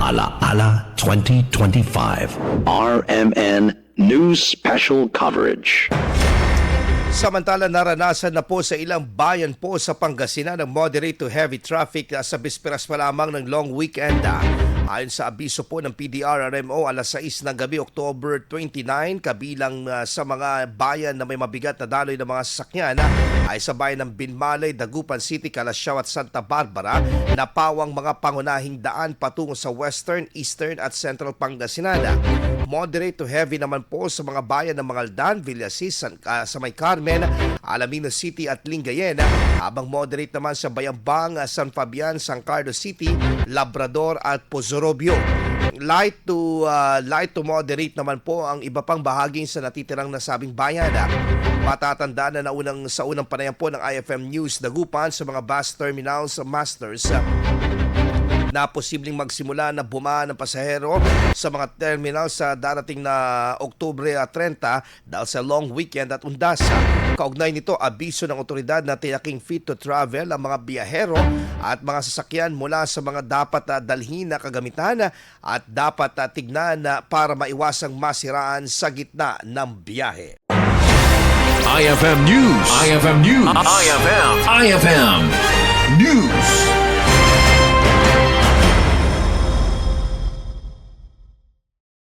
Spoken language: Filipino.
Alaala 2025. RMN News Special Coverage. Samantala, naranasan na po sa ilang bayan po sa Pangasinan ng moderate to heavy traffic sa bisperas pa lamang ng long weekend. Ayon sa abiso po ng PDRRMO, alas 6 ng gabi, October 29, kabilang sa mga bayan na may mabigat na daloy ng mga sasakyan ay sa bayan ng Binmalay, Dagupan City, Calasiao at Santa Barbara, napawang mga pangunahing daan patungo sa Western, Eastern at Central Pangasinan. Moderate to heavy naman po sa mga bayan ng Mangaldan, Villasis, sa May Carmen, Alamino City at Lingayen, habang moderate naman sa Bayambang, San Fabian, San Carlos City, Labrador at Pozorobio. Light to moderate naman po ang iba pang bahaging sa natitirang nasabing bayan. Matatandaan na sa unang panayam po ng IFM News Dagupan sa mga bus terminals masters na posibleng magsimula na bumaan ng pasahero sa mga terminal sa darating na Oktubre 30 dahil sa long weekend at undas. Kaugnay nito, abiso ng otoridad na tiyaking fit to travel ang mga biyahero at mga sasakyan mula sa mga dapat dalhin na kagamitan at dapat tignan para maiwasang masiraan sa gitna ng biyahe. IFM News. IFM News. IFM News.